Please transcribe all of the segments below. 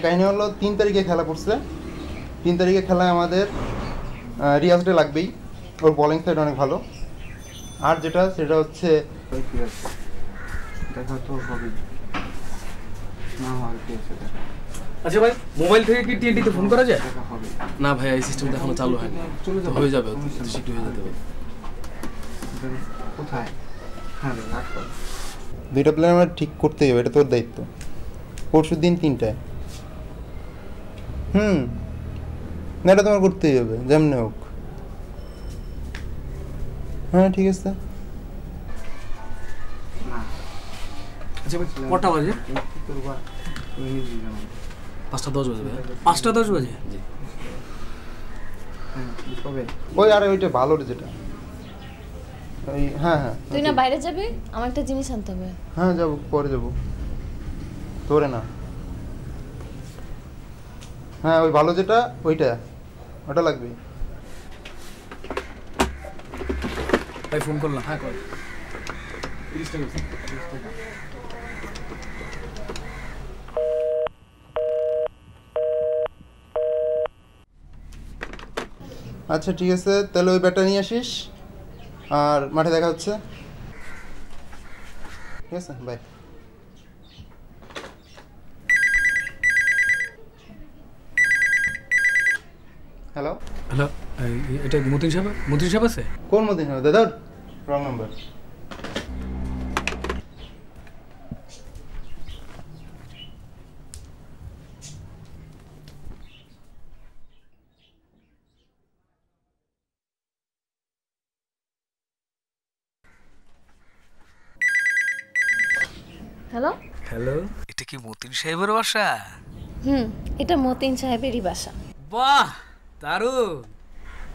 কাহিনী হলো 3 তারিখে খেলা পড়ছে। 3 তারিখে খেলায় আমাদের রিয়াজটা লাগবেই, ওর বোলিং সাইড অনেক ভালো। আর যেটা সেটা হচ্ছে দেখা তো হবে না। আর কি আছে দেখা। আচ্ছা ভাই, মোবাইল থেকে কি টিএনটিতে ফোন করা যায়? দেখা হবে না ভাই, এই সিস্টেমটা এখনো চালু হয়নি। চলে যাবে, হয়ে যাবে, শীঘ্রই হয়ে যেতে হবে। কোথায়? হ্যাঁ রাখ। 2টা প্লেয়ার আমরা ঠিক করতেই হবে, এটা তোর দায়িত্ব। পরশু দিন 3টায়। না এটা তোমার করতেই হবে যেমনি হোক। হ্যাঁ ঠিক আছে। আচ্ছা ভাই, কটা বাজে? 5:10 বাজে ভাই। 5:10 বাজে? জি। ওই আরে ওইটা ভালো রে যেটা। ওই হ্যাঁ। তুই না বাইরে যাবি? আমার একটা জিনিস আনতে হবে। হ্যাঁ যাবো, পরে যাবো। তোরে না। হ্যাঁ ওই ভালো যেটা ওটা লাগবে। ভাই ফোন করলাম। হ্যাঁ কর। 30 টাকা। আচ্ছা ঠিক আছে, তাহলে ওই ব্যাটটা নিয়ে আসিস আর মাঠে দেখা হচ্ছে। ঠিক আছে, বাই। হ্যালো হ্যালো, এটা মতিন সাহেব আছে? কোন মদিন হবে দাদা? Wrong number. হ্যালো। হ্যালো, এটা কি মতিন সাহেবের বাসা? এটা মতিন সাহেবেরই বাসা। বাহ, দারুণ।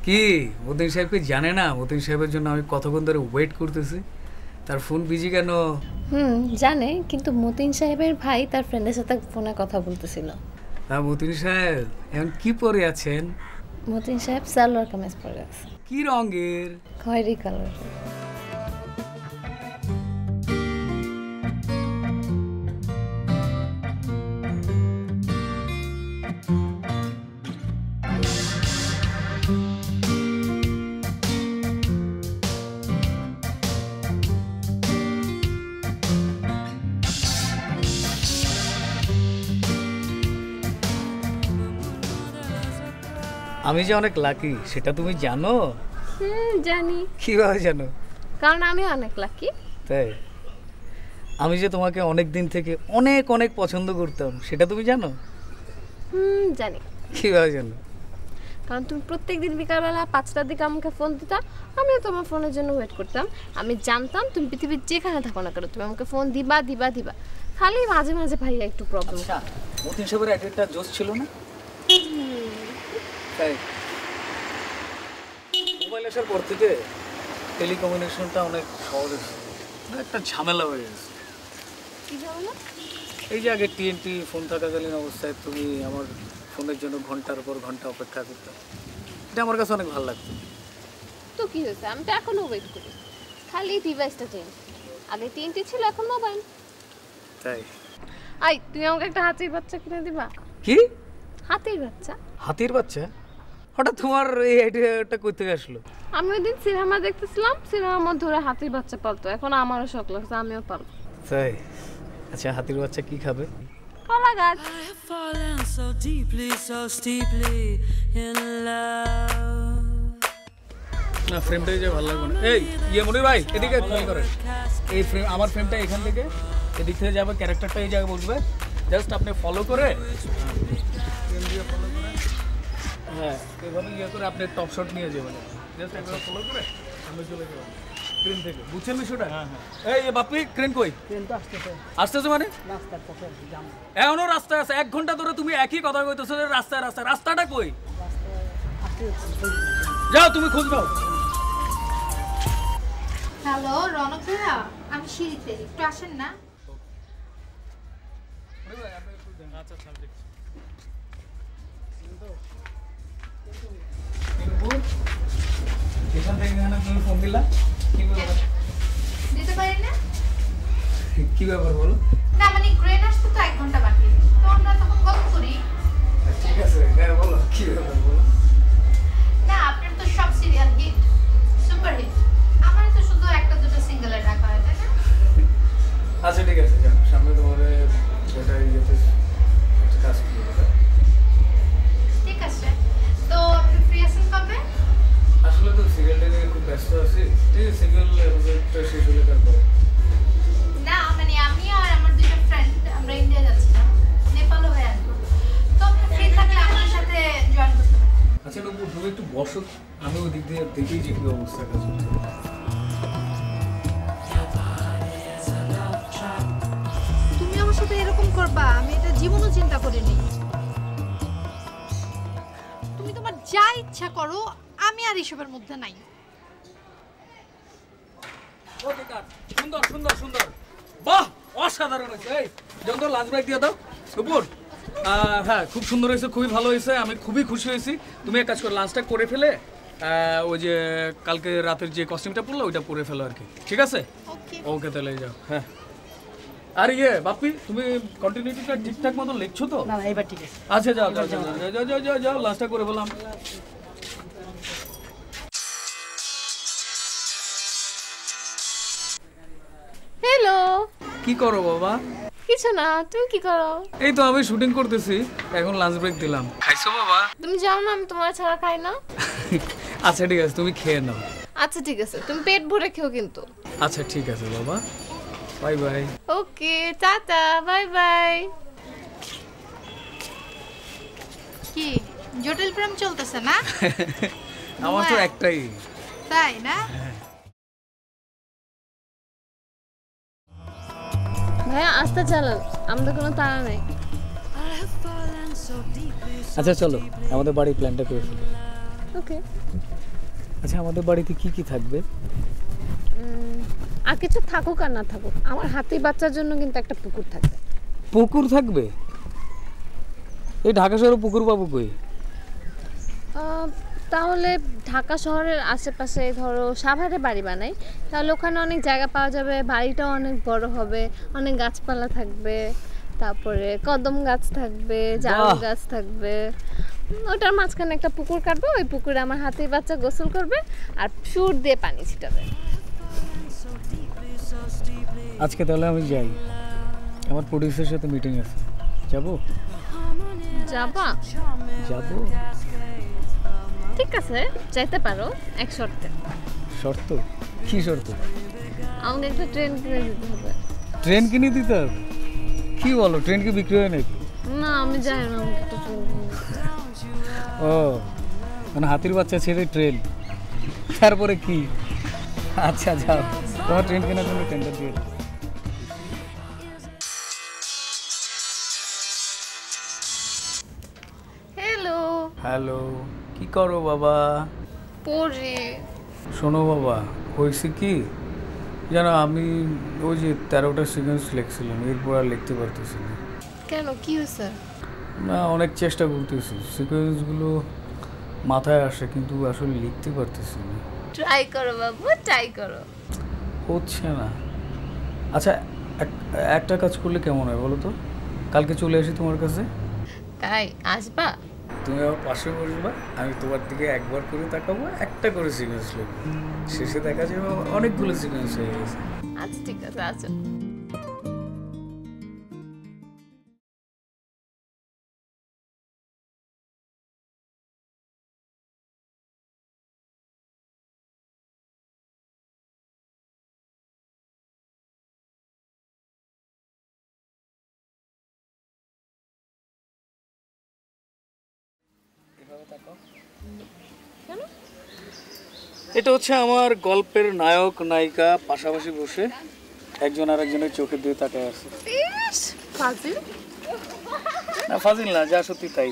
কি মতিন সাহেবকে জানে না মতিন সাহেবের জন্য আমি কতক্ষণ ধরে ওয়েট করতেছি? তার ফোন বিজি কেন? জানে, কিন্তু মতিন সাহেবের ভাই তার ফ্রেন্ডের সাথে ফোনে কথা বলতেছিল। তা মতিন সাহেব এখন কি পরে আছেন? মতিন সাহেব সালোয়ার কামিজ পরে আছে। কি রঙের? খয়েরি কালার। আমি যে অনেক লাকি সেটা তুমি জানো? জানি। কিভাবে জানো? কারণ আমি অনেক লাকি। তাই? আমি যে তোমাকে অনেক দিন থেকে অনেক অনেক পছন্দ করতাম সেটা তুমি জানো? জানি। কিভাবে জানো? কারণ তুমি প্রত্যেকদিন বিকালবেলা 5টার দিকে আমাকে ফোন দিতা, আমিও তোমার ফোনের জন্য ওয়েট করতাম। আমি জানতাম তুমি পৃথিবীর যেখানে থাকো না কেন তুমি আমাকে ফোন দিবা। খালি মাঝে মাঝে ভাইয়া একটু প্রবলেম। মতিন সাহেবের একটা জোশ ছিল না? তাই মোবাইল আসার পর থেকে টেলিকমিউনিকেশনটা অনেক সহজ হয়েছে, একটা ঝামেলা হয়ে গেছে। কি ঝামেলা? এই যে আগে টিএনটি ফোন থাকাকালীন অবস্থায় তুমি আমার ফোনের জন্য ঘন্টার পর ঘন্টা অপেক্ষা করতে, এটা আমার কাছে অনেক ভালো লাগতো। তো কি হয়েছে? আমি তো এখনো ওয়েট করি, খালি ডিভাইসটা চেঞ্জ। আগে টিএনটি ছিল, এখন মোবাইল। তাই? আই, তুমি আমাকে একটা হাতির বাচ্চা কিনে দিবা? কি হাতির বাচ্চা? হাতির বাচ্চা? হঠাৎ তোমার এই আইডিয়াটা কই থেকে আসলো? আমি ওই দিন সিনেমা দেখতেছিলাম, সিনেমার মধ্যে ওরা হাতির বাচ্চা পালতো, এখন আমারও শখ লাগছে, আমিও পালবো। তাই? আচ্ছা, হাতির বাচ্চা কি খাবে? কলা গাছ। না, ফ্রেমটাই যে ভালো লাগবে না। এই মনির ভাই, এদিকে খেয়াল করেন। এই ফ্রেম, আমার ফ্রেমটা এখান থেকে এদিক থেকে যাবে, ক্যারেক্টারটা এই জায়গায় বসবে। জাস্ট আপনি ফলো করে, হ্যাঁ এভাবে করে আপনি টপ শট নিয়ে যাবেন। জাস্ট একবার ফলো করে আমি চলে যাবেন ক্রেন থেকে। বুঝছেন বিষয়টা? এই বাপি, ক্রেন কই? ক্রেন তো আসতেছে মানে রাস্তার পথে জাম। এখনো রাস্তা আছে? 1 ঘন্টা ধরে তুমি একই কথা কইতেছো যে রাস্তাটা কই? যাও তুমি খোঁজ নাও। হ্যালো রনক ভাইয়া, আমি সিঁড়িতে, একটু আসেন না। এখান থেকে তুমি ফোন দিলা, কি বলবো? দিতে পারি না। কি ব্যাপার বলো? না মানে ক্রেন আসতে তো 1 ঘন্টা বাকি, তো আমরা তখন গল্প করি। ঠিক আছে, হ্যাঁ বলো কি ব্যাপার বলো। না আপনার তো সব সিরিয়াল হিট, সুপার হিট, আমার তো শুধু একটা দুটো সিঙ্গেলে রাখা হয়, তাই না? আচ্ছা ঠিক আছে, যাও সামনে তোমার যেটা ইয়েতে একটা কাজ করবে। ঠিক আছে, তো আপনি ফ্রি আছেন কবে? আসলে তো সিরিয়ালটা নিয়ে খুব ব্যস্ত আছি, ঠিক আছে সিরিয়াল একটা শেষ হলে তারপরে। না মানে আমি আর আমার দুটো ফ্রেন্ড আমরা ইন্ডিয়া যাচ্ছিলাম, নেপালও হয়ে আসবো, তো আপনি ফ্রি থাকলে আমার সাথে জয়েন করতে পারেন। আচ্ছা নূপুর তুমি একটু বসো, আমি ওই দিক দিয়ে দেখি যে কি অবস্থা কাজ হচ্ছে। তুমি আমার সাথে এরকম করবা, আমি এটা জীবনও চিন্তা করিনি। তুমি তোমার যা ইচ্ছা করো, আমি আর এসবের মধ্যে নাই। ওকে কাট, সুন্দর সুন্দর সুন্দর, বাহ অসাধারণ হয়েছে। এই যন্ত্র লাঞ্চ ব্রেক দিয়ে দাও নূপুর। হ্যাঁ খুব সুন্দর হয়েছে, খুবই ভালো হয়েছে, আমি খুবই খুশি হয়েছি। তুমি এক কাজ করো, লাঞ্চটা করে ফেলে ওই যে কালকে রাতের যে কস্টিউমটা পরলো ওইটা পরে ফেলো আর কি, ঠিক আছে? ওকে ওকে তাহলে যাও। হ্যাঁ আর বাপ্পি তুমি কন্টিনিউটিটা ঠিকঠাক মতো লিখছো তো? না এবার ঠিক আছে। আচ্ছা যাও যাও যাও যাও যাও যাও যাও লাঞ্চটা করে বললাম। হ্যালো। কি করো বাবা? কিছু না, তুমি কি করো? এই তো আমি শুটিং করতেছি, এখন লাঞ্চ ব্রেক দিলাম। খাইছো বাবা? তুমি জানো না আমি তোমার ছাড়া খাই না। আচ্ছা ঠিক আছে, তুমি খেয়ে নাও। আচ্ছা ঠিক আছে, তুমি পেট ভরে খেও কিন্তু। আচ্ছা ঠিক আছে বাবা, বাই বাই। ওকে টাটা, বাই বাই। কি জটিল প্রেম চলতেছে না? আমার তো একটাই। তাই না? ভাইয়া আস্তে চালান, আমাদের কোনো তাড়া নেই। আচ্ছা চলো আমাদের বাড়ির প্ল্যানটা করে ফেলি। ওকে। আচ্ছা আমাদের বাড়িতে কি কি থাকবে? আর কিছু থাকুক আর না থাকুক, আমার হাতি বাচ্চার জন্য কিন্তু একটা পুকুর থাকবে। পুকুর থাকবে? এই ঢাকা শহরে পুকুর পাবো কই? তাহলে ঢাকা শহরের আশেপাশে ধরো সাভারে বাড়ি বানাই, তাহলে ওখানে অনেক জায়গা পাওয়া যাবে, বাড়িটাও অনেক বড় হবে, অনেক গাছপালা থাকবে, তারপরে কদম গাছ থাকবে, জাম গাছ থাকবে। ওটার মাঝখানে একটা পুকুর কাটবো, ওই পুকুরে আমার হাতির বাচ্চা গোসল করবে আর সুর দিয়ে পানি ছিটাবে। আজকে তাহলে আমি যাই, আমার প্রোডিউসারের সাথে মিটিং আছে, যাবো? যাবা? যাবো। ঠিক আছে যাইতে পারো, এক শর্তে। শর্ত? কি শর্ত? আমাকে একটা ট্রেন কিনে দিতে হবে। ট্রেন কিনে দিতে হবে? কি বলো, ট্রেন কি বিক্রি হয় নাকি? না আমি জানি না, আমাকে একটা ট্রেন কিনে দিতে হবে। ও মানে হাতির বাচ্চা ছেড়ে ট্রেন, তারপরে কি? আচ্ছা যাও, তোমার ট্রেন কেনার জন্য টেন্ডার দিয়ে দাও। হ্যালো। হ্যালো, কি করো বাবা? পড়ে। শোনো বাবা, হয়েছে কি জানো, আমি ওই যে 13টা সিকোয়েন্স লিখছিলাম, এরপর আর লিখতে পারতেছি না। কেন, কি হয়েছে? না অনেক চেষ্টা করতেছি, সিকোয়েন্সগুলো মাথায় আসে কিন্তু আসলে লিখতে পারতেছি না। ট্রাই করো বাবু, ট্রাই করো। হচ্ছে না। আচ্ছা একটা কাজ করলে কেমন হয় বলো তো, কালকে চলে আসি তোমার কাছে। তাই আসবা? তুমি আমার পাশে বসবা, আমি তোমার দিকে একবার করে তাকাবো, একটা করে সিকোয়েন্স লিখবো, শেষে দেখা যাবে অনেকগুলো সিকোয়েন্স হয়ে গেছে। আচ্ছা ঠিক আছে, আচ্ছা। কেন? এটা হচ্ছে আমার গল্পের নায়ক নায়িকা পাশাপাশি বসে একজন আর একজনের চোখের দিকে তাকায় আছে। ইস, ফাজিল। না ফাজিল না, যা সত্যি তাই।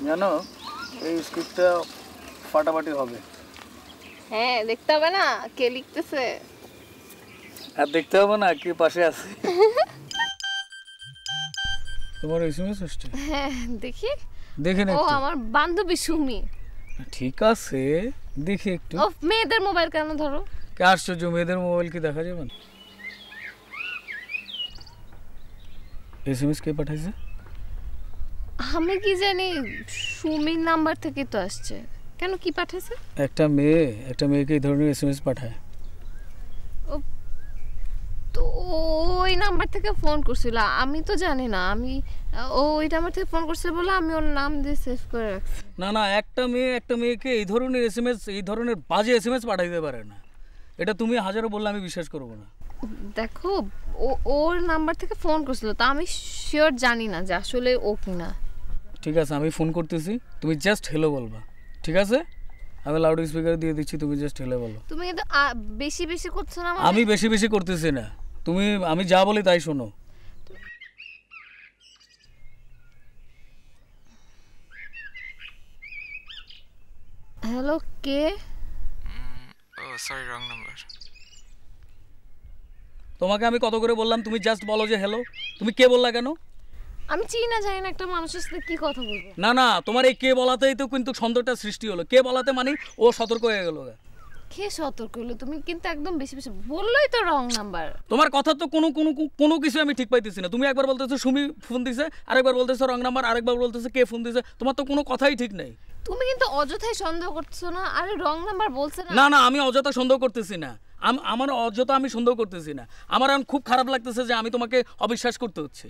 জানো এই স্ক্রিপ্টটা ফাটাফাটি হবে। হ্যাঁ দেখতে হবে না কে লিখতেছে, আর দেখতে হবে না কে পাশে আছে। তোমার এসএমএস আসছে? হ্যাঁ দেখি। দেখেন ও একটু। আমার বান্ধবী সুমি। ঠিক আছে দেখি একটু। ও মেয়েদের মোবাইল কেন ধরো? কে আশ্চর্য, মেয়েদের মোবাইল কি দেখা যাবে না? এসএমএস কে পাঠাইছে? আমি কি জানি, সুমির নাম্বার থেকে তো আসছে। কেন, কি পাঠাইছে? একটা মেয়েকে এই ধরনের এসএমএস পাঠায়? তো ওই নাম্বার থেকে ফোন করছিল, আমি তো জানি না। আমি ওই নাম্বার থেকে ফোন করছে বলে আমি ওর নাম দিয়ে সেভ করে রাখছি। না, একটা মেয়েকে এই ধরনের এসএমএস, এই ধরনের বাজে এসএমএস পাঠাইতে পারে না। এটা তুমি হাজারো বললে আমি বিশ্বাস করবো না। দেখো, ওর নাম্বার থেকে ফোন করছিল, তা আমি শিওর জানি না যে আসলে ও কিনা। ঠিক আছে, আমি ফোন করতেছি, তুমি জাস্ট হ্যালো বলবা, ঠিক আছে? আমি লাউড স্পিকার দিয়ে দিচ্ছি, তুমি জাস্ট হ্যালো বলো। তুমি কিন্তু বেশি বেশি করছো না। আমি বেশি করতেছি না, আমি যা বলি তাই শোনো। হ্যালো, কে? ও সরি, রং নাম্বার। তোমাকে আমি কত করে বললাম, তুমি জাস্ট বলো যে হ্যালো। তুমি কে বললা কেন? আমি চিনি না, জানি না একটা মানুষের সাথে কি কথা বলবো। না, তোমার এই কে বলাতেই তো কিন্তু সন্দেহটা সৃষ্টি হলো। কে বলাতে মানে ও সতর্ক হয়ে গেল। কে সতর্ক হলো? তুমি কিন্তু একদম বেশি বেশি বললোই তো রং নাম্বার। তোমার কথা তো কোনো কিছু আমি ঠিক পাইতেছি না। তুমি একবার বলতেছো সুমি ফোন দিছে, আরেকবার বলতেছো রং নাম্বার, আরেকবার বলতেছো কে ফোন দিছে। তোমার তো কোনো কথাই ঠিক নাই। তুমি কিন্তু অযথাই সন্দেহ করছো না। আরে রং নাম্বার বলছে না, আমি অযথা সন্দেহ করতেছি না। আমার অযথা আমি সন্দেহ করতেছি না। আমার এখন খুব খারাপ লাগতেছে যে আমি তোমাকে অবিশ্বাস করতে হচ্ছে।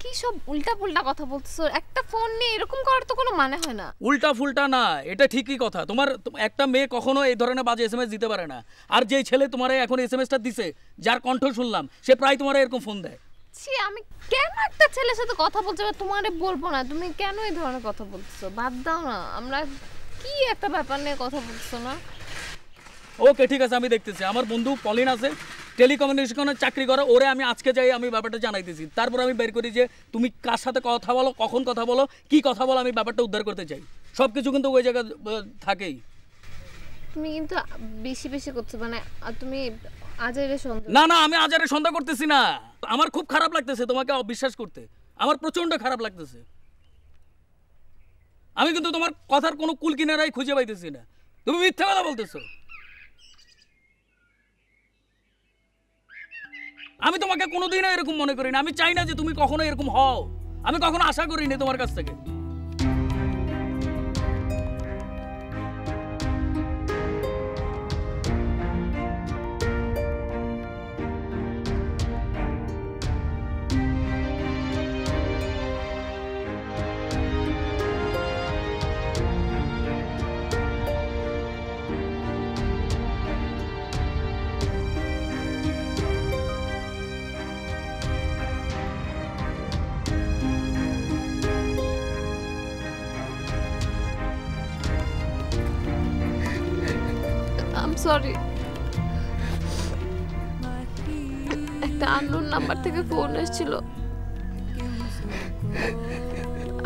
কি সব উল্টা পুল্টা কথা বলতেছো? একটা ফোন নিয়ে এরকম করার তো কোনো মানে হয় না। উল্টা ফুলটা না, এটা ঠিকই কথা। তোমার একটা মেয়ে কখনো এই ধরনের বাজে এসএমএস দিতে পারে না। আর যেই ছেলে তোমার এখন এসএমএসটা দিছে, যার কণ্ঠ শুনলাম, সে প্রায় তোমার এরকম ফোন দেয়। ছি, আমি কেন একটা ছেলের সাথে কথা বলতে হবে? তোমারে বলবো না। তুমি কেন এই ধরনের কথা বলতেছো? বাদ দাও না। আমরা কি একটা ব্যাপার নিয়ে কথা বলছো না? ওকে, ঠিক আছে, আমি দেখতেছি। আমার বন্ধু পলিন আছে, টেলিকমিউনিকেশনের চাকরি করে। ওরে আমি আজকে যাই, আমি ব্যাপারটা জানাইতেছি। তারপর আমি বের করি যে তুমি কার সাথে কথা বলো, কখন কথা বলো, কি কথা বলো। আমি ব্যাপারটা উদ্ধার করতে চাই। সব কিছু কিন্তু ওই জায়গায় থাকেই। তুমি কিন্তু বেশি বেশি করছো। মানে তুমি আজাইরে সন্দেহ। না, আমি আজারে সন্দেহ করতেছি না। আমার খুব খারাপ লাগতেছে তোমাকে অবিশ্বাস করতে। আমার প্রচন্ড খারাপ লাগতেছে। আমি কিন্তু তোমার কথার কোনো কুল কিনারাই খুঁজে পাইতেছি না। তুমি মিথ্যা কথা বলতেছো। আমি তোমাকে কোনোদিনও এরকম মনে করি না। আমি চাই না যে তুমি কখনো এরকম হও। আমি কখনো আশা করিনি তোমার কাছ থেকে। সরি, একটা আননোন নাম্বার থেকে ফোন এসেছিল।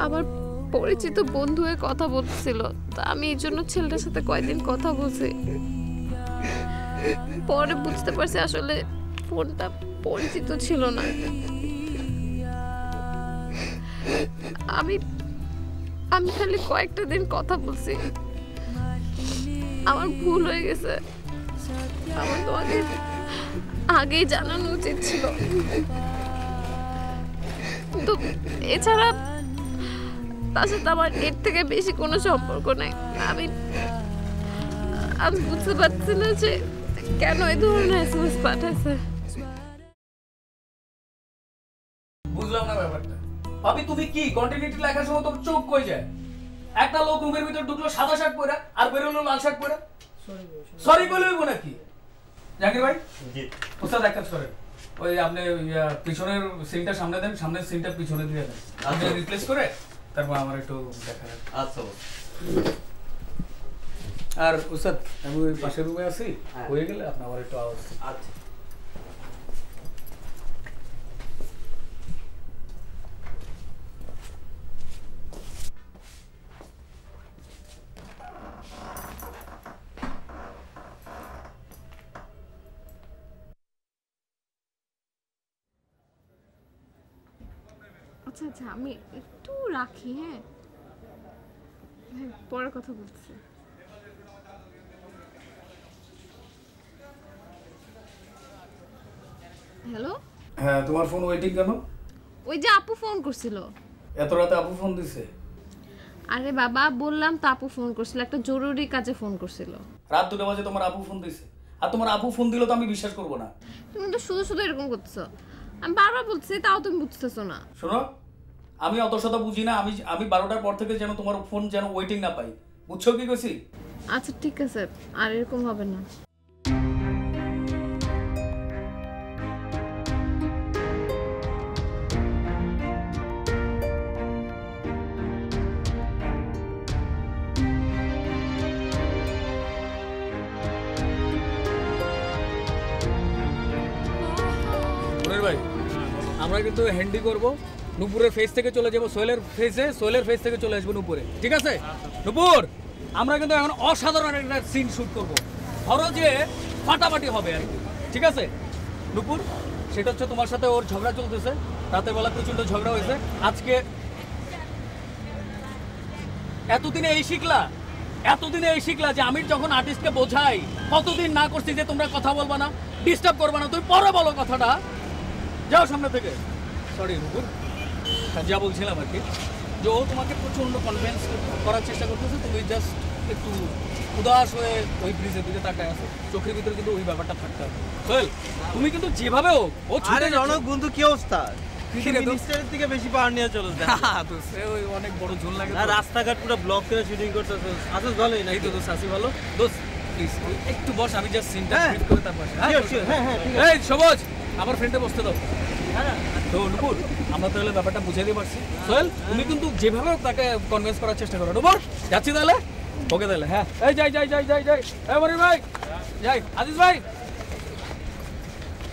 আমার পরিচিত বন্ধু হয়ে কথা বলছিল। তা আমি এই জন্য ছেলেটার সাথে কয়েকদিন কথা বলছি। পরে বুঝতে পারছি আসলে ফোনটা পরিচিত ছিল না। আমি খালি কয়েকটা দিন কথা বলছি। আমার ভুল হয়ে গেছে। আমার তোমাকে আগেই জানানো উচিত ছিল। তো এছাড়া তার সাথে আমার এর থেকে বেশি কোনো সম্পর্ক নাই। আমি বুঝতে পারছি না যে কেন এই ধরনের এসএমএস পাঠাইছে। বুঝলাম না ব্যাপারটা। ভাবি, তুমি কি কন্টিনিউটি লেখার সময় তোর চোখ কই যায়? একটা লোক রুমের ভিতর ঢুকলো সাদা শার্ট পরে, আর বেরোলো লাল শার্ট পরে। সরি বলে হইব নাকি? জাকির ভাই, জি ওস্তাদ এক কাজ করেন, ওই আপনি পিছনের সিনটা সামনে দেন, সামনের সিনটা পিছনে দিয়ে দেন। আপনি রিপ্লেস করে তারপর আমার একটু দেখা যাবে। আচ্ছা। আর ওস্তাদ, আমি ওই পাশের রুমে আছি, হয়ে গেলে আপনি আমার একটু আওয়াজ। আচ্ছা। আচ্ছা আচ্ছা, আমি একটু রাখি। হ্যাঁ, পরে কথা বলছি। হ্যালো, হ্যাঁ তোমার ফোন ওয়েটিং কেন? ওই যে আপু ফোন করছিল। এত রাতে আপু ফোন দিছে? আরে বাবা বললাম তো, আপু ফোন করছিল, একটা জরুরি কাজে ফোন করছিল। রাত 2টা বাজে তোমার আপু ফোন দিছে? আর তোমার আপু ফোন দিল তো আমি বিশ্বাস করব না। তুমি তো শুধু শুধু এরকম করতেছো। আমি বারবার বলছি, তাও তুমি বুঝতেছো না। শোনো, আমি অত শত বুঝি না। আমি 12টার পর থেকে যেন তোমার ফোন যেন ওয়েটিং না পাই, বুঝছো কি কইছি? আচ্ছা ঠিক আছে, আর এরকম হবে না। মনির ভাই, আমরা কিন্তু হ্যান্ডি করব, নুপুরের ফেস থেকে চলে যাব সোহেলের ফেসে, সোহেলের ফেস থেকে চলে আসবো নুপুরে, ঠিক আছে? নুপুর, আমরা কিন্তু এখন অসাধারণ একটা সিন শুট করব, ধরো যে ফাটাফাটি হবে আর কি, ঠিক আছে? নুপুর, সেটা হচ্ছে তোমার সাথে ওর ঝগড়া চলতেছে, রাতের বেলা প্রচণ্ড ঝগড়া হয়েছে। আজকে এতদিনে এই শিখলা যে আমি যখন আর্টিস্টকে বোঝাই, কতদিন না করছি যে তোমরা কথা বলবা না, ডিস্টার্ব করবা না, তুমি পরে বলো কথাটা, যাও সামনে থেকে। সরি নুপুর, যা বলছিলাম আর কি, যে ও তোমাকে প্রচণ্ড কনভিন্স করার চেষ্টা করতেছে, তুমি জাস্ট একটু উদাস হয়ে ওই ব্রিজের দিকে তাকায় আসো, চোখের ভিতরে কিন্তু ওই ব্যাপারটা থাকতে হবে। সোহেল, তুমি কিন্তু যেভাবে হোক ও ছুটে রনক বন্ধু কি অবস্থা? মিনিস্টারের থেকে বেশি পাওয়ার নিয়ে চলে যায়। তো সে ওই অনেক বড় ঝোল লাগে, আর রাস্তাঘাট পুরো ব্লক করে শুটিং করতেছে। আসলে ভালোই না? এই তো দোস্ত, আসি ভালো দোস্ত, প্লিজ একটু বস, আমি জাস্ট সিনটা হ্যাঁ। ফিট করে তারপর। হ্যাঁ, এই সবুজ, আমার ফ্রেন্ডে বসতে দাও। তো নুপুর, আমরা তাহলে ব্যাপারটা বুঝাই দিতে পারছি। সোহেল, তুমি কিন্তু যেভাবে হোক তাকে কনভিন্স করার চেষ্টা করো। নুপুর, যাচ্ছি তাহলে? ওকে তাহলে, হ্যাঁ। এই যাই এই মনির ভাই, যাই। আজিজ ভাই,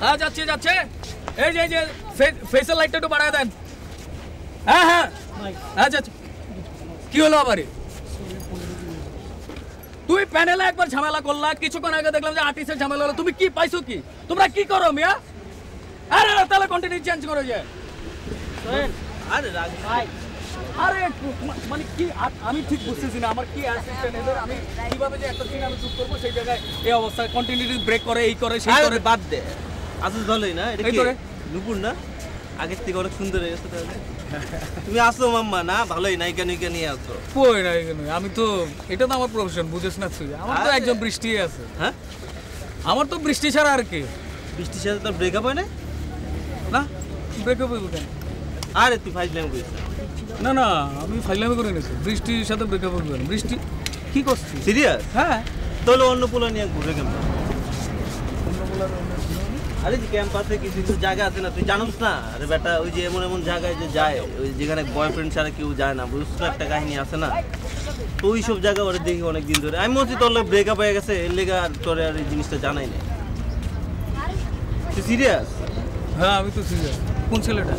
হ্যাঁ যাচ্ছে। এই যে ফেসের লাইটটা একটু বাড়ায় দেন। হ্যাঁ যাচ্ছে। কি হলো আবারই? তুই প্যানেলে একবার ঝামেলা করলা, কিছুক্ষণ আগে দেখলাম যে আর্টিস্টের ঝামেলা হলো, তুমি কি পাইছো? কি তোমরা কি করো মিয়া? আরে তাহলে কন্টিনিউ চেঞ্জ করো যে। আরে রাগ ভাই, আরে মানে কি, আমি ঠিক বুঝতেছি না আমার কি অ্যাসিস্ট্যান্ট এদের, আমি কিভাবে যে একটা সিন আমি শুট করবো সেই জায়গায় এই অবস্থায় কন্টিনিউটি ব্রেক করে, এই করে সেই করে। বাদ দে, আসলে ভালোই না? এটা এই কি তোরে? নুপুর না? আগের থেকে অনেক সুন্দর হয়ে গেছে তাহলে। তুমি আসো মাম্মা, না ভালোই নায়িকা নিয়ে আসো। কই না এখানে, আমি তো, এটা তো আমার প্রফেশন, বুঝেছ না তুই? আমার তো আরে। একজন বৃষ্টি আছে। হ্যাঁ, আমার তো বৃষ্টি ছাড়া আর কি বৃষ্টির সাথে তোর ব্রেকআপ হয় না? না, ব্রেকআপ হইব কেন? আরে তুই ফাইজলাম করিস না। না আমি ফাইলামি করে নিয়েছি, বৃষ্টির সাথে ব্রেকআপ হইব কেন? বৃষ্টি কি করছিস? সিরিয়াস? হ্যাঁ, তাহলে অন্য পোলা নিয়ে ঘুরে ক্যাম্পাস। আরে যে ক্যাম্পাসে কিছু জায়গা আছে না, তুই জানিস না? আরে বেটা, ওই যে এমন জায়গায় যে যায়, ওই যেখানে বয়ফ্রেন্ড ছাড়া কেউ যায় না, বুঝছো? একটা কাহিনী আছে না, তো ওই সব জায়গা ওরা দেখি অনেক দিন ধরে। আমি বলছি তোর ব্রেকআপ হয়ে গেছে, এর লেগে আর তোর আর এই জিনিসটা জানাই না। তুই সিরিয়াস? হ্যাঁ আমি তো সিরিয়াস। কোন ছেলেটা?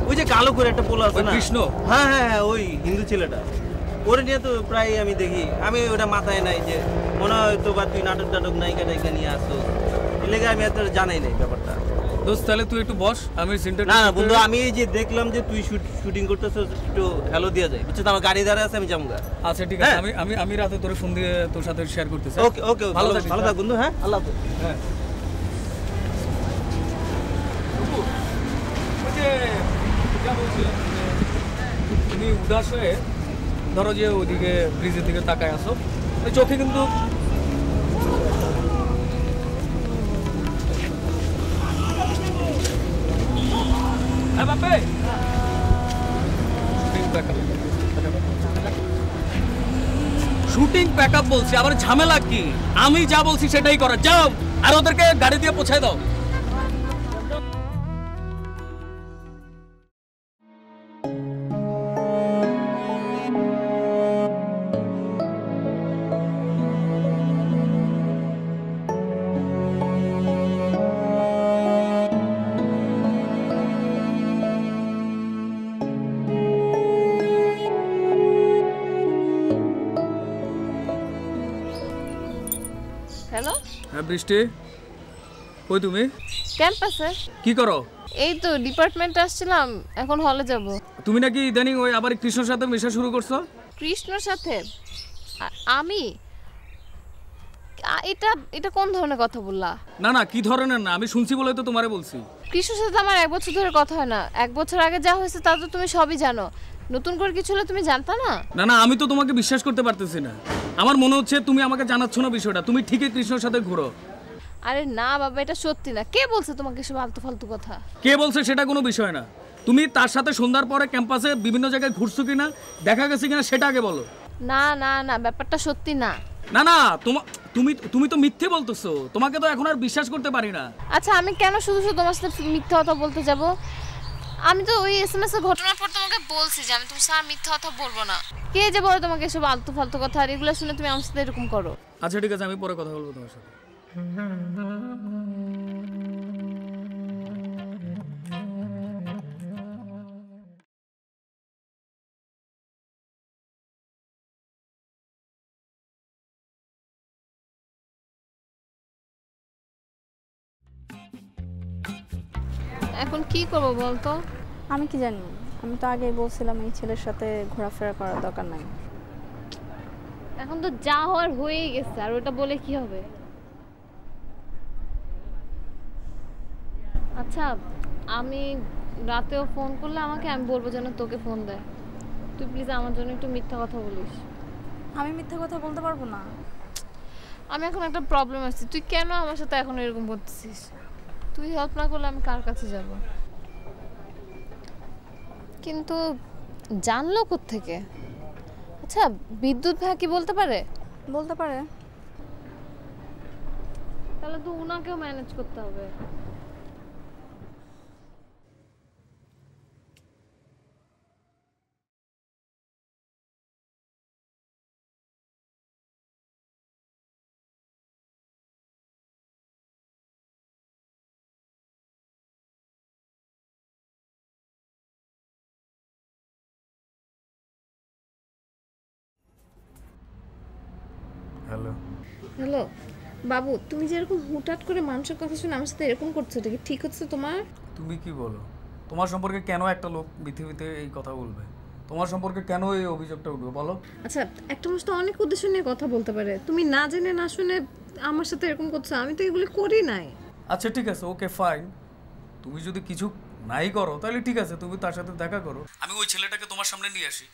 ওই যে কালো করে একটা পোলা আছে ওই না, কৃষ্ণ? হ্যাঁ, ওই হিন্দু ছেলেটা। ওরে নিয়ে তো প্রায় আমি দেখি, আমি ওটা মাথায় নাই যে মনে হয় তো বা তুই নাটক নায়িকা নিয়ে আসো, এর লেগে আমি এত জানাই নাই ব্যাপারটা। দোস্ত তাহলে তুই একটু বস, আমি সিনটা। না বন্ধু, আমি এই যে দেখলাম যে তুই শুটিং করতেছিস, একটু হ্যালো দিয়ে যায়, বুঝছো? আমার গাড়ি দাঁড়া আছে, আমি যাবো। আচ্ছা ঠিক আছে, আমি রাতে তোরে ফোন দিয়ে তোর সাথে শেয়ার করতেছি। ওকে, ভালো থাক বন্ধু। হ্যাঁ, আল্লাহ হাফেজ। হ্যাঁ, ওই যে যা বলছিলাম, তুমি উদাস হয়ে ধরো যে ওইদিকে ব্রিজের দিকে তাকায় আসো, ওই চোখে কিন্তু শুটিং প্যাকআপ বলছি, আবার ঝামেলা কি? আমি যা বলছি সেটাই করা, যাও আর ওদেরকে গাড়ি দিয়ে পৌঁছায় দাও। হ্যালো, হ্যাঁ বৃষ্টি, কই তুমি? ক্যাম্পাসে। কি করো? এই তো ডিপার্টমেন্টে আসছিলাম, এখন হলে যাব। তুমি নাকি ইদানিং ওই আবার কৃষ্ণর সাথে মেশা শুরু করছো? কৃষ্ণর সাথে? আমি এটা এটা কোন ধরনের কথা বললা? না না, কি ধরনের না, আমি শুনছি বলে তো তোমারে বলছি। কৃষ্ণর সাথে আমার 1 বছর ধরে কথা হয় না। 1 বছর আগে যা হয়েছে তা তো তুমি সবই জানো। নতুন করে কিছু হলে তুমি জানতা না? না না, আমি তো তোমাকে বিশ্বাস করতে পারতেছি না। আমার মনে হচ্ছে তুমি আমাকে জানাচ্ছ না বিষয়টা, তুমি ঠিকই কৃষ্ণর সাথে ঘুরো। আরে না বাবা, এটা সত্যি না। কে বলছে তোমাকে সব আলতু ফালতু কথা? কে বলছে সেটা কোনো বিষয় না। তুমি তার সাথে সন্ধ্যার পরে ক্যাম্পাসে বিভিন্ন জায়গায় ঘুরছো কিনা, দেখা গেছে কিনা সেটা আগে বলো। না না না, ব্যাপারটা সত্যি না। না না, তুমি তো মিথ্যে বলতেছো, তোমাকে তো এখন আর বিশ্বাস করতে পারি না। আচ্ছা, আমি কেন শুধু শুধু তোমার সাথে মিথ্যা কথা বলতে যাব? আমি তো ওই এসএমএস এর ঘটনার পর তোমাকে বলছি যে আমি তোমার সাথে মিথ্যা কথা বলবো না। কে যে বলে তোমাকে এসব আলতু ফালতু কথা, আর এগুলো শুনে তুমি আমার সাথে এরকম করো? আচ্ছা ঠিক আছে, আমি পরে কথা বলবো তোমার সাথে। এখন কি করবো বলতো? আমি কি জানি, আমি তো আগেই বলছিলাম এই ছেলের সাথে ঘোরাফেরা করার দরকার নাই। এখন তো যা হওয়ার হয়েই গেছে, আর ওটা বলে কি হবে? আচ্ছা, আমি রাতেও ফোন করলে আমাকে, আমি বলবো যেন তোকে ফোন দেয়। তুই প্লিজ আমার জন্য একটু মিথ্যা কথা বলিস। আমি মিথ্যা কথা বলতে পারবো না। আমি এখন একটা প্রবলেম আছে, তুই কেন আমার সাথে এখন এরকম করতেছিস? তুই হেল্প না করলে আমি কার কাছে যাব? কিন্তু জানলো কোত্থেকে? আচ্ছা, বিদ্যুৎ ভাই কি বলতে পারে? বলতে পারে। তাহলে তো উনাকেও ম্যানেজ করতে হবে। হ্যালো হ্যালো বাবু, তুমি যে এরকম হুটহাট করে মানুষের কথা শুনে আমার সাথে এরকম করছো, এটা কি ঠিক হচ্ছে তোমার? তুমি কি বলো? তোমার সম্পর্কে কেন একটা লোক পৃথিবীতে এই কথা বলবে? তোমার সম্পর্কে কেন এই অভিযোগটা উঠবে বলো? আচ্ছা, একটা মানুষ তো অনেক উদ্দেশ্য নিয়ে কথা বলতে পারে। তুমি না জেনে না শুনে আমার সাথে এরকম করছো, আমি তো এগুলো করি নাই। আচ্ছা ঠিক আছে, ওকে ফাইন। তুমি যদি কিছু নাই করো তাহলে ঠিক আছে, তুমি তার সাথে দেখা করো। আমি ওই ছেলেটাকে তোমার সামনে নিয়ে আসি,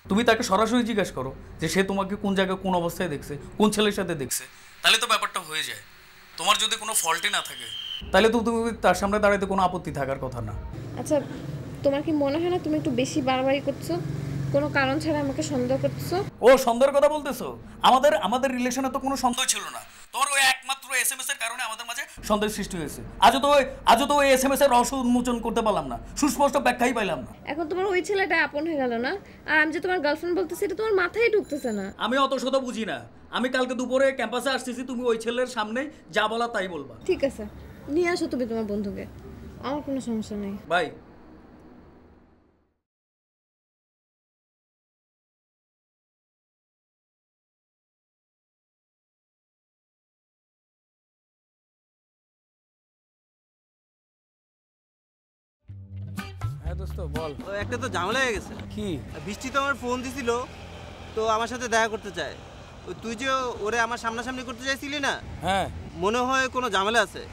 তুমি তাকে সরাসরি জিজ্ঞেস করো যে সে তোমাকে কোন জায়গায় কোন অবস্থায় দেখছে, কোন ছেলের সাথে দেখছে, তাহলে তো ব্যাপারটা হয়ে যায়। তোমার যদি কোনো ফল্টই না থাকে তাহলে তো তুমি তার সামনে দাঁড়াইতে কোনো আপত্তি থাকার কথা না। আচ্ছা, তোমার কি মনে হয় না তুমি একটু বেশি বাড়াবাড়ি করছো? কোনো কারণ ছাড়া আমাকে সন্দেহ করছো? ও সন্দেহের কথা বলতেছো? আমাদের রিলেশনে তো কোনো সন্দেহ ছিল না। তোমার ওই একমাত্র এসএমএস এর কারণে আমাদের মাঝে সন্দেহ সৃষ্টি হয়েছে। আজও তো ওই এসএমএস এর রহস্য উন্মোচন করতে পারলাম না, সুস্পষ্ট ব্যাখ্যাই পাইলাম না। এখন তোমার ওই ছেলেটা আপন হয়ে গেল না, আর আমি যে তোমার গার্লফ্রেন্ড বলতেছি এটা তোমার মাথায় ঢুকতেছে না। আমি অত শত বুঝি না। আমি কালকে দুপুরে ক্যাম্পাসে আসতেছি, তুমি ওই ছেলের সামনেই যা বলা তাই বলবা। ঠিক আছে, নিয়ে আসো তুমি তোমার বন্ধুকে, আমার কোনো সমস্যা নেই। বাই। হ্যাঁ দোস্ত বল। তো একটা তো ঝামেলা হয়ে গেছে। কি? বৃষ্টি তো আমার ফোন দিছিল, তো আমার সাথে দেখা করতে চায়। ওই তুই যে ওরে আমার সামনাসামনি করতে চাইছিলি না, হ্যাঁ মনে হয় কোনো ঝামেলা আছে।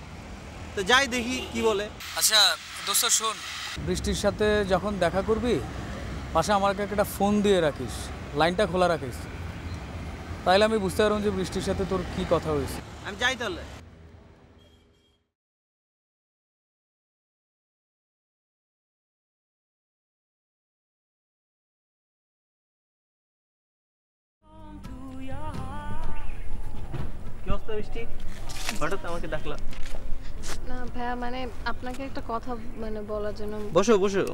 তো যাই দেখি কি বলে। আচ্ছা দোস্ত শোন, বৃষ্টির সাথে যখন দেখা করবি পাশে আমাকে একটা ফোন দিয়ে রাখিস, লাইনটা খোলা রাখিস, তাইলে আমি বুঝতে পারবো যে বৃষ্টির সাথে তোর কি কথা হয়েছে। আমি যাই তাহলে। কি অবস্থা বৃষ্টি? হঠাৎ আমাকে ডাকলা? না ভাইয়া, মানে আপনাকে একটা কথা মানে বলার জন্য। বসো বসো।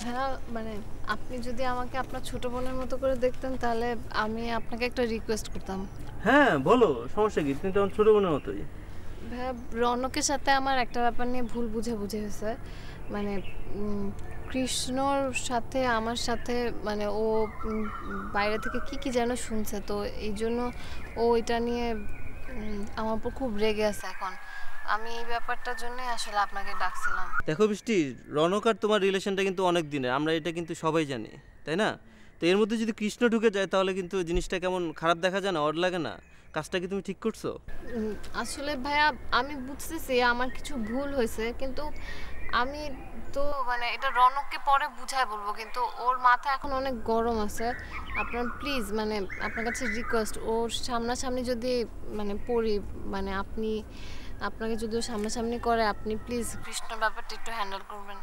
ভাইয়া, মানে আপনি যদি আমাকে আপনার ছোট বোনের মতো করে দেখতেন তাহলে আমি আপনাকে একটা রিকোয়েস্ট করতাম। হ্যাঁ বলো, সমস্যা কি? তুমি তো আমার ছোট বোনের মতোই। ভাইয়া, রৌনকের সাথে আমার একটা ব্যাপার নিয়ে ভুল বুঝাবুঝি হয়েছে। মানে কৃষ্ণর সাথে আমার সাথে মানে ও বাইরে থেকে কি যেন শুনছে, তো এই জন্য ও এটা নিয়ে আমার উপর খুব রেগে আছে এখন। আমি এই ব্যাপারটার জন্যই আসলে আপনাকে ডাকছিলাম। দেখো বৃষ্টি, রনক আর তোমার রিলেশনটা কিন্তু অনেক দিনের, আমরা এটা কিন্তু সবাই জানি, তাই না? তো এর মধ্যে যদি কৃষ্ণ ঢুকে যায় তাহলে কিন্তু জিনিসটা কেমন খারাপ দেখা যায় না, অড লাগে না? কাজটা কি তুমি ঠিক করছো? আসলে ভাইয়া আমি বুঝতেছি আমার কিছু ভুল হয়েছে, কিন্তু আমি তো মানে এটা রনককে পরে বুঝায় বলবো, কিন্তু ওর মাথা এখন অনেক গরম আছে। আপনার প্লিজ মানে আপনার কাছে রিকোয়েস্ট, ওর সামনাসামনি যদি মানে পড়ি, মানে আপনাকে যদি ও সামনাসামনি করে, আপনি প্লিজ কৃষ্ণর ব্যাপারটা একটু হ্যান্ডেল করবেন।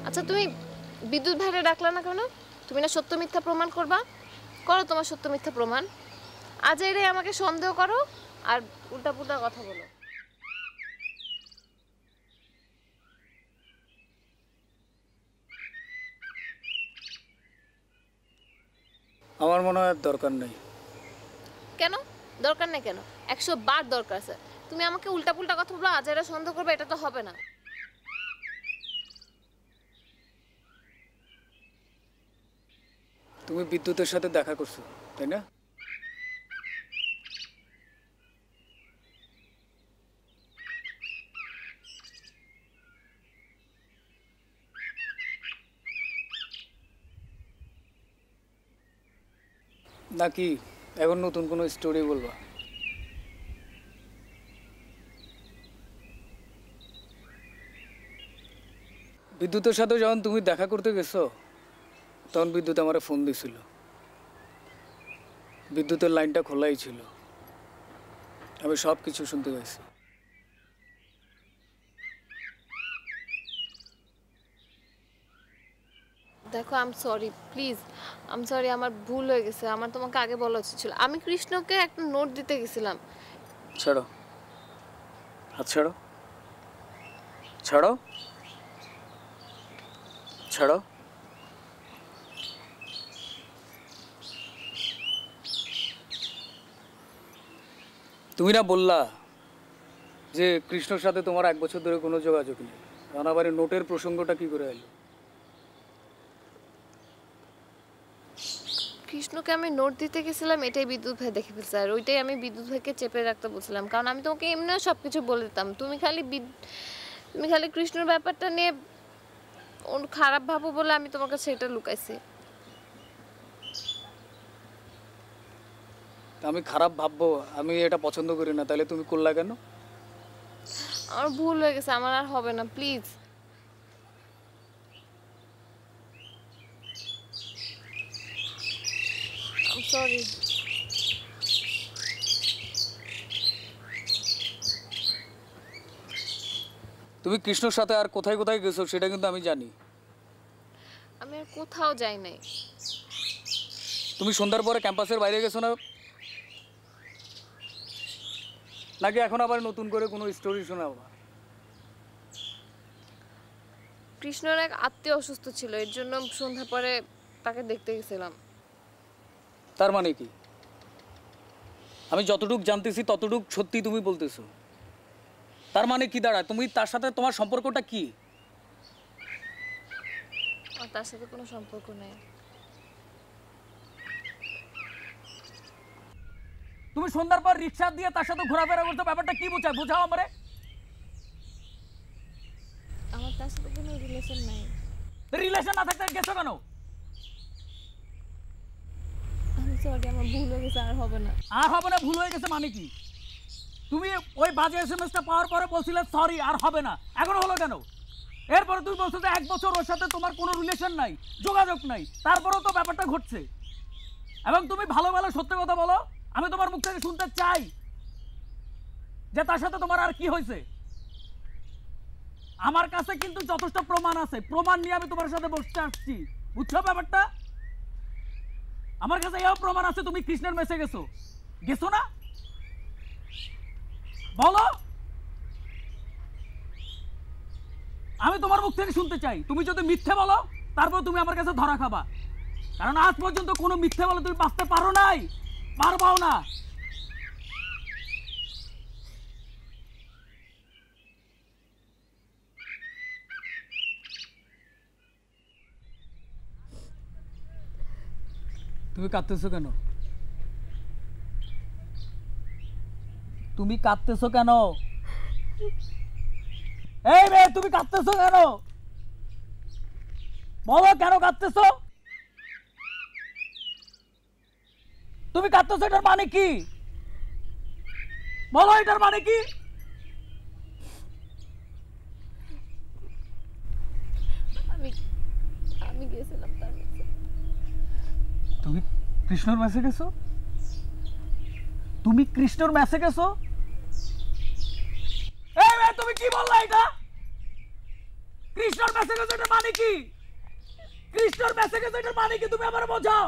আচ্ছা তুমি বিদ্যুৎ ভাইরে ডাকলা না কেন? তুমি না সত্য মিথ্যা প্রমাণ করবা, করো তোমার সত্য মিথ্যা প্রমাণ। আজ এরে আমাকে সন্দেহ করো আর উল্টাপুল্টা কথা বলো। আমার মনে হয় দরকার নেই। কেন দরকার নেই? কেন 100 বার দরকার আছে। তুমি আমাকে উল্টাপুল্টা কথা বলো, আজ এরা সন্দেহ করবে, এটা তো হবে না। তুমি বিদ্যুতের সাথে দেখা করছো তাই না? নাকি এখন নতুন কোনো স্টোরি বলবা? বিদ্যুতের সাথে যখন তুমি দেখা করতে গেছো তখন বিদ্যুৎ আমারে ফোন দিছিল। বিদ্যুতের লাইনটা খোলাই ছিল, আমি সব কিছু শুনতে পাইছি। দেখো I am sorry, please I am sorry, আমার ভুল হয়ে গেছে। আমার তোমাকে আগে বলা উচিত ছিল। আমি কৃষ্ণকে একটা নোট দিতে গেছিলাম। ছাড়ো, হাত ছাড়ো, ছাড়ো, ছাড়ো। তুমি না বললা যে কৃষ্ণর সাথে তোমার 1 বছর ধরে কোনো যোগাযোগ নেই, রানাবাড়ির নোটের প্রসঙ্গটা কি করে এলো? কৃষ্ণকে আমি নোট দিতে গেছিলাম, এটাই বিদ্যুৎ ভাই দেখে ফেলছে, আর ওইটাই আমি বিদ্যুৎ ভাইকে চেপে রাখতে বলছিলাম, কারণ আমি তোমাকে এমনিও সব কিছু বলে দিতাম। তুমি খালি কৃষ্ণর ব্যাপারটা নিয়ে ওর খারাপ ভাবো বলে আমি তোমাকে সেটা লুকাইছি। আমি খারাপ ভাববো, আমি এটা পছন্দ করি না, তাহলে তুমি করলা কেন? আমার ভুল হয়ে গেছে, আমার আর হবে না, প্লিজ। I am sorry. তুমি কৃষ্ণর সাথে আর কোথায় কোথায় গেছো সেটা কিন্তু আমি জানি। আমি আর কোথাও যাই নাই। তুমি সন্ধ্যার পরে ক্যাম্পাসের বাইরে গেছো না? নাকি এখন আবার নতুন করে কোনো স্টোরি শোনাবো? কৃষ্ণর এক আত্মীয় অসুস্থ ছিল, এর জন্য সন্ধ্যা পরে তাকে দেখতে গেছিলাম। তার মানে কি? আমি যতটুক জানতেছি ততটুক সত্যি তুমি বলতেছো। তার মানে কি দাঁড়ায়, তুমি তার সাথে তোমার সম্পর্কটা কি? আর তার সাথে কোনো সম্পর্ক নেই। তুমি সন্ধ্যার পর রিক্সা দিয়ে তার সাথে ঘোরাফেরা করতে, ব্যাপারটা কি বোঝায়? বোঝাও আমারে। আমার তার সাথে কোনো রিলেশন নাই। রিলেশন না থাকতে গেছো কেন? আমি সরি, আমার ভুল হয়ে গেছে, আর হবে না। আর হবে না ভুল হয়ে গেছে মানে কি? তুমি ওই বাজে এসএমএসটা পাওয়ার পরে বলছিলে সরি আর হবে না, এখন হলো কেন? এরপরে তুমি বলছো যে 1 বছর ওর সাথে তোমার কোনো রিলেশন নাই, যোগাযোগ নাই, তারপরেও তো ব্যাপারটা ঘটছে। এবং তুমি ভালো ভালো সত্যি কথা বলো, আমি তোমার মুখ থেকে শুনতে চাই যে তার সাথে তোমার আর কি হয়েছে। আমার কাছে কিন্তু যথেষ্ট প্রমাণ আছে, প্রমাণ নিয়ে আমি তোমার সাথে বসতে আসছি, বুঝছো ব্যাপারটা? আমার কাছে এও প্রমাণ আছে তুমি কৃষ্ণের মেসে গেছো, গেছো না? বলো, আমি তোমার মুখ থেকে শুনতে চাই। তুমি যদি মিথ্যে বলো তারপর তুমি আমার কাছে ধরা খাবা, কারণ আজ পর্যন্ত কোনো মিথ্যে বলে তুমি বাঁচতে পারো নাই, পারবাও না। তুমি কাঁদতেছো কেন? তুমি কাঁদতেছো কেন? এই মেয়ে, তুমি কাঁদতেছো কেন? বলো কেন কাঁদতেছো? তুমি কাঁদতেছো, এটার মানে কি? বলো এটার মানে কি? আমি গেছিলাম তার কাছে। তুমি কৃষ্ণর মেসে গেছো? তুমি কৃষ্ণর মেসে গেছো? এই মেয়ে, তুমি কি বললা এটা? কৃষ্ণর মেসে গেছো এটার মানে কি? কৃষ্ণর মেসে গেছো এটার মানে কি? তুমি আমার বোঝাও।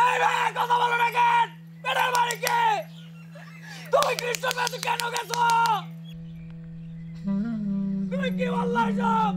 এই মেয়ে, কথা বলো না কেন? এটার মানে কি? তুমি কৃষ্ণর মেসে কেন গেছো? তুমি কি বললা সব?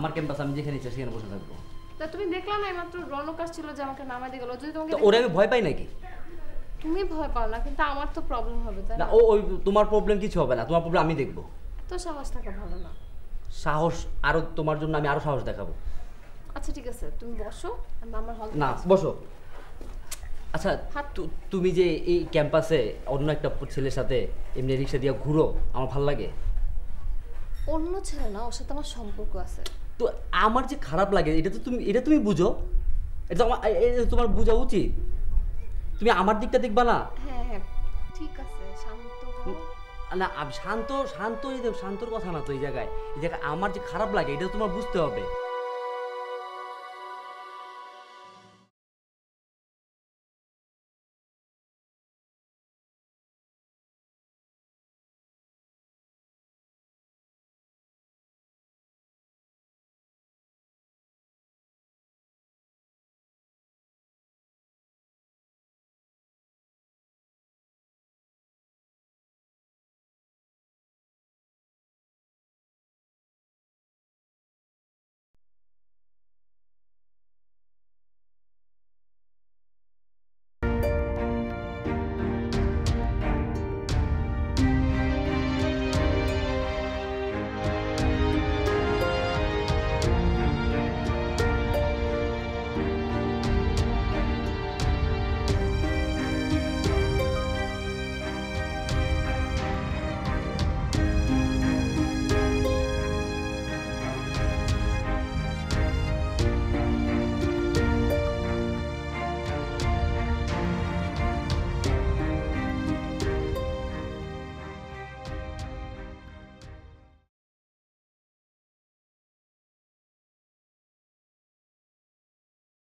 আমার ক্যাম্পাস, আমি যেখানে ইচ্ছা সেখানে বসে থাকবো। তা তুমি দেখলা না মাত্র রনক আসছিল যে আমাকে নামাই দিয়ে গেল, যদি তোমাকে তো ওরে আমি ভয় পাই নাকি? তুমি ভয় পাও না, কিন্তু আমার তো প্রবলেম হবে তাই না না? ওই তোমার প্রবলেম কিছু হবে না, তোমার প্রবলেম আমি দেখবো। তো সাহস থাকা ভালো না? সাহস আরো তোমার জন্য আমি আরো সাহস দেখাবো। আচ্ছা ঠিক আছে, তুমি বসো, আমি আমার হল না বসো। আচ্ছা হাঁটু। তুমি যে এই ক্যাম্পাসে অন্য একটা ছেলের সাথে এমনি রিক্সা দিয়ে ঘুরো, আমার ভালো লাগে। অন্য ছেলে না, ওর সাথে আমার সম্পর্ক আছে। তো আমার যে খারাপ লাগে এটা তুমি বুঝো, এটা তোমার বোঝা উচিত। তুমি আমার দিকটা দেখবা না? হ্যাঁ হ্যাঁ ঠিক আছে, শান্ত হও। না শান্তর কথা না তো, এই জায়গায় আমার যে খারাপ লাগে এটা তোমার বুঝতে হবে।